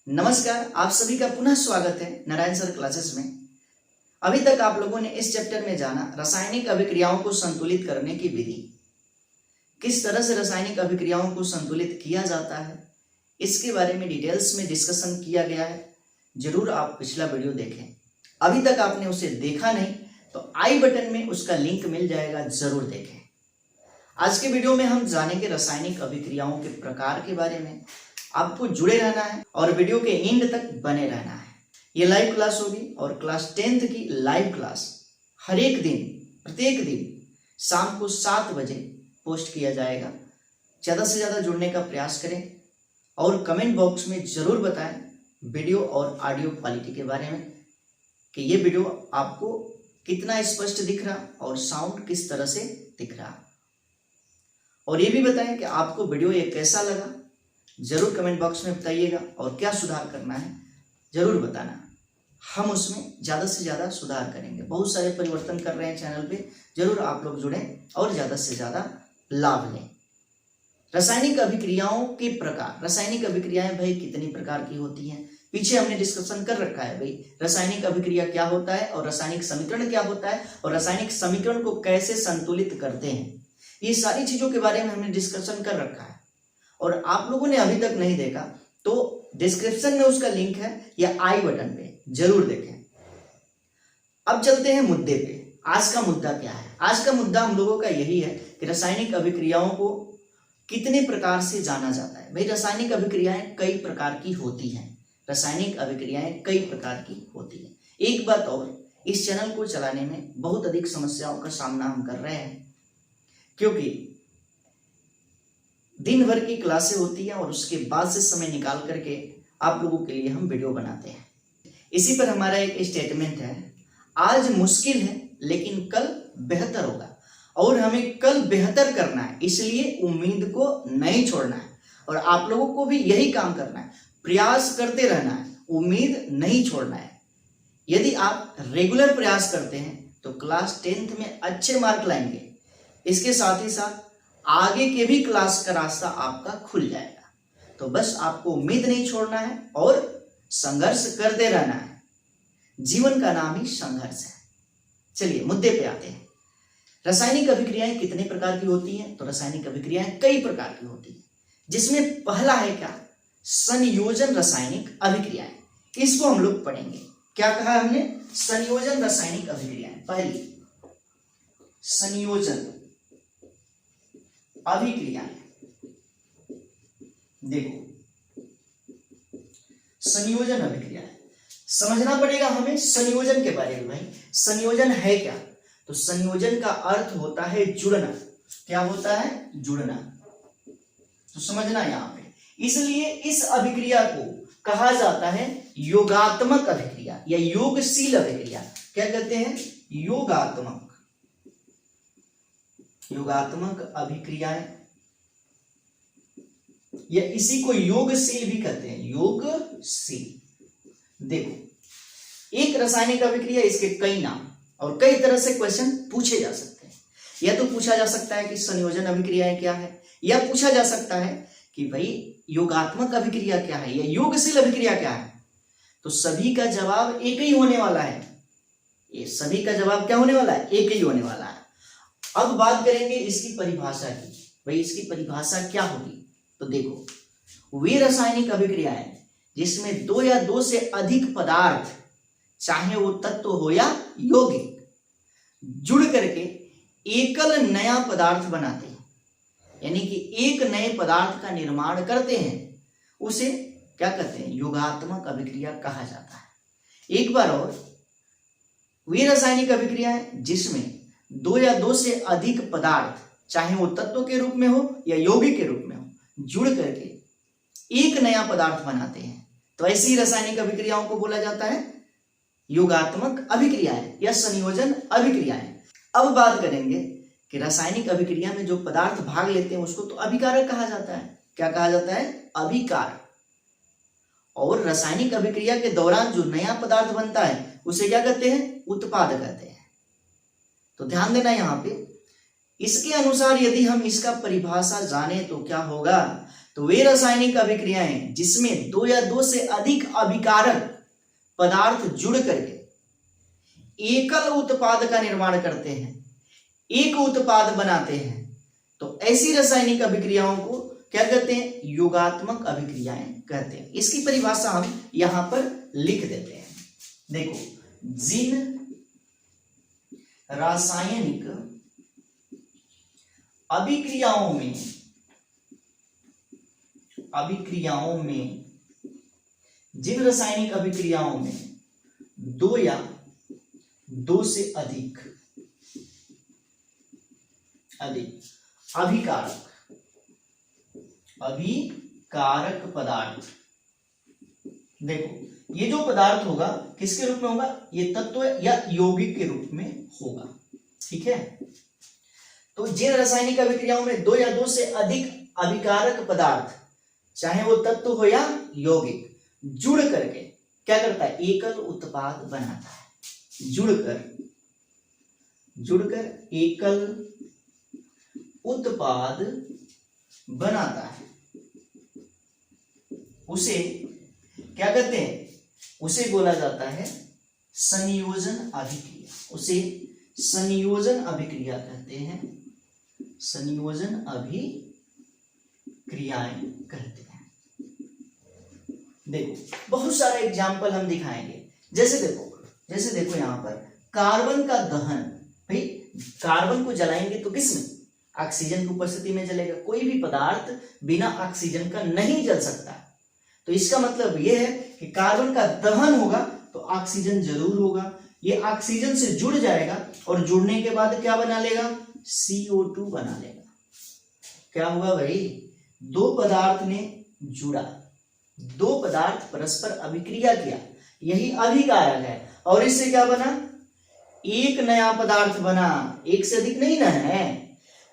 नमस्कार, आप सभी का पुनः स्वागत है नारायण सर क्लासेस में। अभी तक आप लोगों ने इस चैप्टर में जाना रासायनिक अभिक्रियाओं को संतुलित करने की विधि। किस तरह से रासायनिक अभिक्रियाओं को संतुलित किया जाता है, इसके बारे में डिटेल्स में डिस्कशन किया गया है। जरूर आप पिछला वीडियो देखें। अभी तक आपने उसे देखा नहीं तो आई बटन में उसका लिंक मिल जाएगा, जरूर देखें। आज के वीडियो में हम जानेंगे रासायनिक अभिक्रियाओं के प्रकार के बारे में। आपको जुड़े रहना है और वीडियो के एंड तक बने रहना है। ये लाइव क्लास होगी और क्लास 10th की लाइव क्लास हर एक दिन प्रत्येक दिन शाम को 7 बजे पोस्ट किया जाएगा। ज़्यादा से ज़्यादा जुड़ने का प्रयास करें और कमेंट बॉक्स में ज़रूर बताएं वीडियो और ऑडियो क्वालिटी के बारे में कि ये वीडियो आपको कितना स्पष्ट दिख रहा और साउंड किस तरह से दिख रहा, और ये भी बताएं कि आपको वीडियो ये कैसा लगा। जरूर कमेंट बॉक्स में बताइएगा और क्या सुधार करना है जरूर बताना। हम उसमें ज़्यादा से ज़्यादा सुधार करेंगे। बहुत सारे परिवर्तन कर रहे हैं चैनल पे, जरूर आप लोग जुड़ें और ज़्यादा से ज़्यादा लाभ लें। रासायनिक अभिक्रियाओं के प्रकार। रासायनिक अभिक्रियाएं भाई कितनी प्रकार की होती हैं, पीछे हमने डिस्कशन कर रखा है। भाई रासायनिक अभिक्रिया क्या होता है और रासायनिक समीकरण क्या होता है और रासायनिक समीकरण को कैसे संतुलित करते हैं, ये सारी चीज़ों के बारे में हमने डिस्कशन कर रखा है। और आप लोगों ने अभी तक नहीं देखा तो डिस्क्रिप्शन में उसका लिंक है या आई बटन पे, जरूर देखें। अब चलते हैं मुद्दे पे। आज का मुद्दा क्या है? आज का मुद्दा हम लोगों का यही है कि रासायनिक अभिक्रियाओं को कितने प्रकार से जाना जाता है। भाई रासायनिक अभिक्रियाएं कई प्रकार की होती हैं। रासायनिक अभिक्रियाएं कई प्रकार की होती हैं। एक बात और, इस चैनल को चलाने में बहुत अधिक समस्याओं का सामना हम कर रहे हैं, क्योंकि दिन भर की क्लासें होती हैं और उसके बाद से समय निकाल करके आप लोगों के लिए हम वीडियो बनाते हैं। इसी पर हमारा एक स्टेटमेंट है, आज मुश्किल है लेकिन कल बेहतर होगा, और हमें कल बेहतर करना है, इसलिए उम्मीद को नहीं छोड़ना है। और आप लोगों को भी यही काम करना है, प्रयास करते रहना है, उम्मीद नहीं छोड़ना है। यदि आप रेगुलर प्रयास करते हैं तो क्लास 10th में अच्छे मार्क लाएंगे। इसके साथ ही साथ आगे के भी क्लास का रास्ता आपका खुल जाएगा। तो बस आपको उम्मीद नहीं छोड़ना है और संघर्ष करते रहना है। जीवन का नाम ही संघर्ष है। चलिए मुद्दे पे आते हैं। रासायनिक अभिक्रियाएं कितने प्रकार की होती हैं? तो रासायनिक अभिक्रियाएं कई प्रकार की होती हैं, जिसमें पहला है क्या? संयोजन रासायनिक अभिक्रियाएं। इसको हम लोग पढ़ेंगे। क्या कहा हमने? संयोजन रासायनिक अभिक्रियाएं। पहली संयोजन अभिक्रियाएं। देखो, संयोजन अभिक्रियाएं समझना पड़ेगा हमें संयोजन के बारे में। भाई संयोजन है क्या? तो संयोजन का अर्थ होता है जुड़ना। क्या होता है? जुड़ना। तो समझना यहां पे। इसलिए इस अभिक्रिया को कहा जाता है योगात्मक अभिक्रिया या योगशील अभिक्रिया। क्या कहते हैं? योगात्मक अभिक्रियाएं, या इसी को योगशील भी कहते हैं। योगशील। देखो, एक रासायनिक अभिक्रिया, इसके कई नाम और कई तरह से क्वेश्चन पूछे जा सकते हैं। या तो पूछा जा सकता है कि संयोजन अभिक्रियाएं क्या है, या पूछा जा सकता है कि भाई योगात्मक अभिक्रिया क्या है या योगशील अभिक्रिया क्या है। तो सभी का जवाब एक ही होने वाला है। ये सभी का जवाब क्या होने वाला है? एक ही होने वाला है। अब बात करेंगे इसकी परिभाषा की। भाई इसकी परिभाषा क्या होगी? तो देखो, वे रासायनिक अभिक्रियाएं जिसमें दो या दो से अधिक पदार्थ, चाहे वो तत्व हो या यौगिक, जुड़ करके एकल नया पदार्थ बनाते हैं, यानी कि एक नए पदार्थ का निर्माण करते हैं, उसे क्या कहते हैं? योगात्मक अभिक्रिया कहा जाता है। एक बार और, वे रासायनिक अभिक्रियाएं जिसमें दो या दो से अधिक पदार्थ, चाहे वो तत्व के रूप में हो या यौगिक के रूप में हो, जुड़ करके एक नया पदार्थ बनाते हैं, तो ऐसी रासायनिक अभिक्रियाओं को बोला जाता है योगात्मक अभिक्रियाएं या संयोजन अभिक्रियाएं। अब बात करेंगे कि रासायनिक अभिक्रिया में जो पदार्थ भाग लेते हैं उसको तो अभिकारक कहा जाता है। क्या कहा जाता है? अभिकारक। और रासायनिक अभिक्रिया के दौरान जो नया पदार्थ बनता है उसे क्या कहते हैं? उत्पाद कहते हैं। तो ध्यान देना यहां पे। इसके अनुसार यदि हम इसका परिभाषा जाने तो क्या होगा? तो तो वे रासायनिक अभिक्रियाएं जिसमें दो या दो से अधिक अभिकारक पदार्थ जुड़ करके एकल उत्पाद का निर्माण करते हैं, एक उत्पाद बनाते हैं, तो ऐसी रासायनिक अभिक्रियाओं को क्या कहते हैं? योगात्मक अभिक्रियाएं कहते हैं। इसकी परिभाषा हम यहां पर लिख देते हैं। देखो, जिन रासायनिक अभिक्रियाओं में जिन रासायनिक अभिक्रियाओं में दो या दो से अधिक अभिकारक पदार्थ, देखो ये जो पदार्थ होगा किसके रूप में होगा? ये तत्व या यौगिक के रूप में होगा। ठीक है, तो जिन रासायनिक अभिक्रियाओं में दो या दो से अधिक अभिकारक पदार्थ, चाहे वो तत्व हो या यौगिक, जुड़ करके क्या करता है? एकल उत्पाद बनाता है। जुड़कर एकल उत्पाद बनाता है, उसे क्या कहते हैं? उसे बोला जाता है संयोजन अभिक्रिया। उसे संयोजन अभिक्रिया कहते हैं, संयोजन अभिक्रियाएं कहते हैं। देखो, बहुत सारे एग्जाम्पल हम दिखाएंगे। जैसे देखो यहां पर कार्बन का दहन, भाई कार्बन को जलाएंगे तो किसमें? ऑक्सीजन की उपस्थिति में जलेगा। कोई भी पदार्थ बिना ऑक्सीजन का नहीं जल सकता। तो इसका मतलब यह है कि कार्बन का दहन होगा तो ऑक्सीजन जरूर होगा। ये ऑक्सीजन से जुड़ जाएगा और जुड़ने के बाद क्या बना लेगा? CO2 बना लेगा। क्या हुआ भाई? दो पदार्थ ने जुड़ा, दो पदार्थ परस्पर अभिक्रिया किया, यही अभिकारक है। और इससे क्या बना? एक नया पदार्थ बना, एक से अधिक नहीं ना है,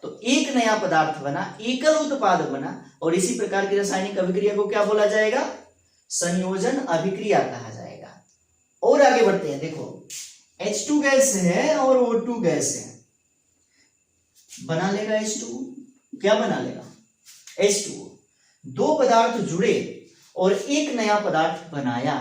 तो एक नया पदार्थ बना, एकल उत्पाद बना। और इसी प्रकार की रासायनिक अभिक्रिया को क्या बोला जाएगा? संयोजन अभिक्रिया कहा जाएगा। और आगे बढ़ते हैं। देखो, H2 गैस है और O2 गैस है, बना लेगा H2। क्या बना लेगा? H2O। दो पदार्थ जुड़े और एक नया पदार्थ बनाया,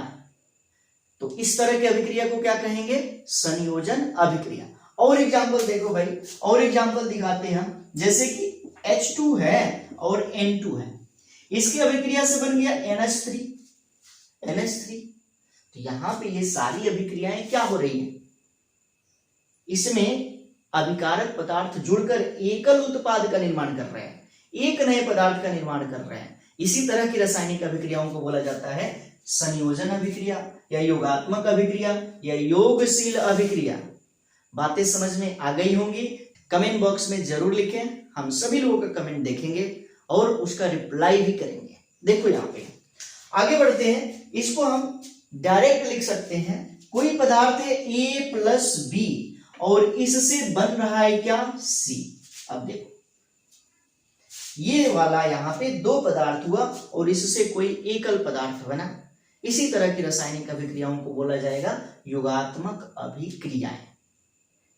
तो इस तरह की अभिक्रिया को क्या कहेंगे? संयोजन अभिक्रिया। और एग्जाम्पल देखो भाई, और एग्जाम्पल दिखाते हैं हम। जैसे कि H2 है और N2 है, इसकी अभिक्रिया से बन गया NH3। तो यहां पे ये सारी अभिक्रियाएं क्या हो रही हैं? इसमें अभिकारक पदार्थ जुड़कर एकल उत्पाद का निर्माण कर रहे हैं, एक नए पदार्थ का निर्माण कर रहे हैं। इसी तरह की रासायनिक अभिक्रियाओं को बोला जाता है संयोजन अभिक्रिया या योगात्मक अभिक्रिया या योगशील अभिक्रिया। बातें समझ में आ गई होंगी? कमेंट बॉक्स में जरूर लिखें, हम सभी लोगों का कमेंट देखेंगे और उसका रिप्लाई भी करेंगे। देखो यहाँ पे आगे बढ़ते हैं। इसको हम डायरेक्ट लिख सकते हैं। कोई पदार्थ है A+B और इससे बन रहा है क्या? C। अब देखो, ये वाला यहाँ पे दो पदार्थ हुआ और इससे कोई एकल पदार्थ बना। इसी तरह की रासायनिक अभिक्रियाओं को बोला जाएगा योगात्मक अभिक्रियाएं।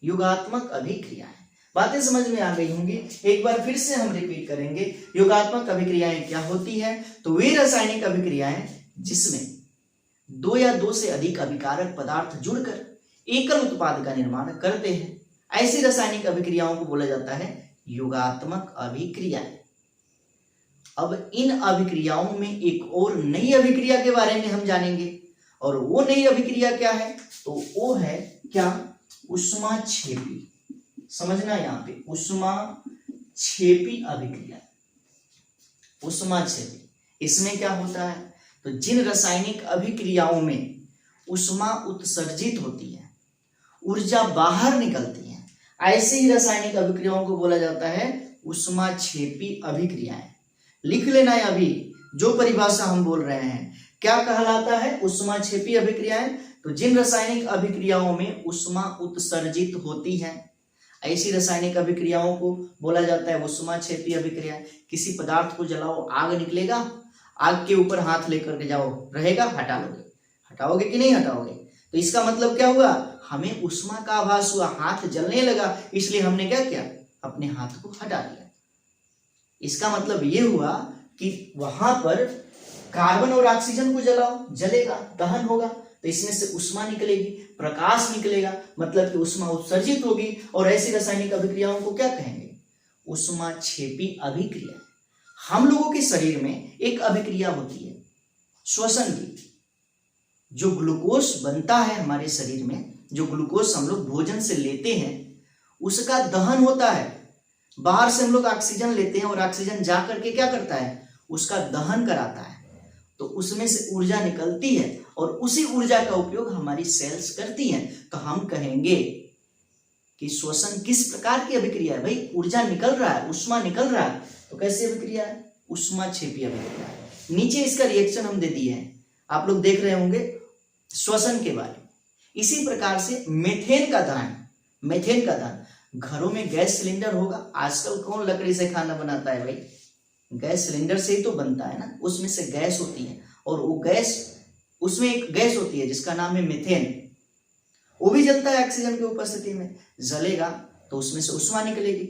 योगात्मक अभिक्रियाएं। बातें समझ में आ गई होंगी? एक बार फिर से हम रिपीट करेंगे। योगात्मक अभिक्रियाएं क्या होती है? तो वे रासायनिक अभिक्रियाएं जिसमें दो या दो से अधिक अभिकारक पदार्थ जुड़कर एकल उत्पाद का निर्माण करते हैं, ऐसी रासायनिक अभिक्रियाओं को बोला जाता है योगात्मक अभिक्रियाएं। अब इन अभिक्रियाओं में एक और नई अभिक्रिया के बारे में हम जानेंगे, और वो नई अभिक्रिया क्या है? तो वो है क्या? ऊष्माक्षेपी। समझना यहाँ पे, ऊष्माक्षेपी अभिक्रिया। ऊष्माक्षेपी, इसमें क्या होता है? तो जिन रासायनिक अभिक्रियाओं में ऊष्मा उत्सर्जित होती है, ऊर्जा बाहर निकलती है, ऐसे ही रासायनिक अभिक्रियाओं को बोला जाता है ऊष्माक्षेपी अभिक्रियाएं। लिख लेना है अभी जो परिभाषा हम बोल रहे हैं, क्या कहलाता है? ऊष्माक्षेपी अभिक्रियाएं। तो जिन रासायनिक अभिक्रियाओं में ऊष्मा उत्सर्जित होती है, ऐसी रासायनिक अभिक्रियाओं को बोला जाता है ऊष्माक्षेपी अभिक्रिया। किसी पदार्थ को जलाओ, आग निकलेगा, आग के ऊपर हाथ लेकर के जाओ, रहेगा? हटा लोगे? हटाओगे कि नहीं हटाओगे? तो इसका मतलब क्या हुआ? हमें ऊष्मा का आभास हुआ, हाथ जलने लगा, इसलिए हमने क्या किया? अपने हाथ को हटा दिया। इसका मतलब ये हुआ कि वहां पर कार्बन और ऑक्सीजन को जलाओ, जलेगा, दहन होगा, तो इसमें से ऊष्मा निकलेगी, प्रकाश निकलेगा, मतलब कि ऊष्मा उत्सर्जित होगी। और ऐसी रासायनिक अभिक्रियाओं को क्या कहेंगे? ऊष्माक्षेपी अभिक्रिया। हम लोगों के शरीर में एक अभिक्रिया होती है श्वसन की। जो ग्लूकोज बनता है हमारे शरीर में, जो ग्लूकोज हम लोग भोजन से लेते हैं, उसका दहन होता है। बाहर से हम लोग ऑक्सीजन लेते हैं और ऑक्सीजन जा करके क्या करता है? उसका दहन कराता है, तो उसमें से ऊर्जा निकलती है और उसी ऊर्जा का उपयोग हमारी सेल्स करती हैं। तो हम कहेंगे कि श्वसन किस प्रकार की अभिक्रिया है? भाई ऊर्जा निकल रहा है, ऊष्मा निकल रहा है, तो कैसी अभिक्रिया है? ऊष्माक्षेपी अभिक्रिया है। नीचे इसका रिएक्शन हम दे दिए हैं, आप लोग देख रहे होंगे श्वसन के बारे में। इसी प्रकार से मीथेन का दहन, मीथेन का दहन, घरों में गैस सिलेंडर होगा। आजकल कौन लकड़ी से खाना बनाता है? भाई गैस सिलेंडर से ही तो बनता है ना, उसमें से गैस होती है और वो गैस, उसमें एक गैस होती है जिसका नाम है मीथेन, वो भी जलता है ऑक्सीजन की उपस्थिति में। जलेगा तो उसमें से ऊष्मा निकलेगी,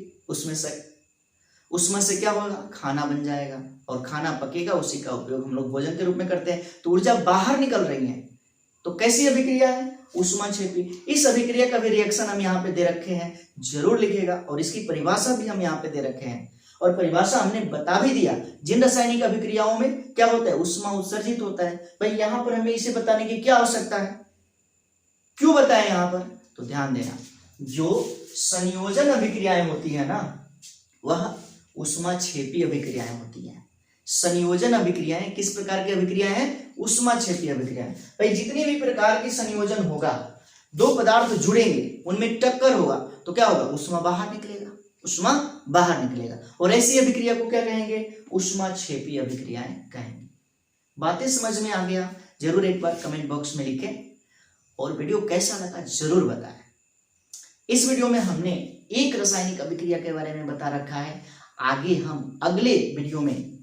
उसमें से क्या होगा? खाना बन जाएगा और खाना पकेगा, उसी का उपयोग हम लोग भोजन के रूप में करते हैं। तो ऊर्जा बाहर निकल रही है, तो कैसी अभिक्रिया है? ऊष्माक्षेपी। इस अभिक्रिया का भी रिएक्शन हम यहाँ पे दे रखे हैं, जरूर लिखिएगा। और इसकी परिभाषा भी हम यहाँ पे दे रखे हैं, और परिभाषा हमने बता भी दिया। जिन रासायनिक अभिक्रियाओं में क्या होता है? ऊष्मा उत्सर्जित होता है। भाई यहाँ पर हमें इसे बताने की क्या आवश्यकता है? क्यों बताएं यहाँ पर? तो ध्यान देना, जो संयोजन अभिक्रियाएं होती है ना, वह ऊष्माक्षेपी अभिक्रियाएं होती हैं। संयोजन अभिक्रियाएं किस प्रकार की अभिक्रियाएं हैं? ऊष्माक्षेपी अभिक्रियाएं। भाई जितने भी प्रकार की संयोजन होगा, दो पदार्थ जुड़ेंगे, उनमें टक्कर होगा, तो क्या होगा? ऊष्मा बाहर निकलेगा, ऊष्मा बाहर निकलेगा। और ऐसी अभिक्रिया को क्या कहेंगे? ऊष्माक्षेपी अभिक्रियाएं कहेंगे। बातें समझ में आ गया? जरूर एक बार कमेंट बॉक्स में लिखें, और वीडियो कैसा लगा जरूर बताएं। इस वीडियो में हमने एक रासायनिक अभिक्रिया के बारे में बता रखा है। आगे हम अगले वीडियो में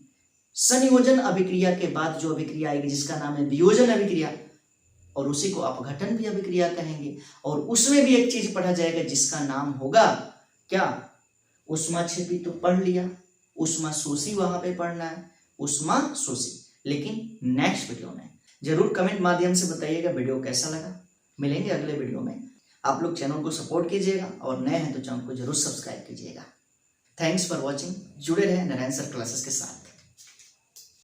संयोजन अभिक्रिया के बाद जो अभिक्रिया आएगी जिसका नाम है वियोजन अभिक्रिया, और उसी को अपघटन भी अभिक्रिया कहेंगे। और उसमें भी एक चीज पढ़ा जाएगा जिसका नाम होगा क्या? ऊष्माक्षेपी तो पढ़ लिया, ऊष्मा शोषी वहां पे पढ़ना है, ऊष्मा शोषी। लेकिन नेक्स्ट वीडियो में जरूर कमेंट माध्यम से बताइएगा वीडियो कैसा लगा। मिलेंगे अगले वीडियो में। आप लोग चैनल को सपोर्ट कीजिएगा, और नए हैं तो चैनल को जरूर सब्सक्राइब कीजिएगा। Thanks for watching. जुड़े रहे नारायण सर क्लासेस के साथ।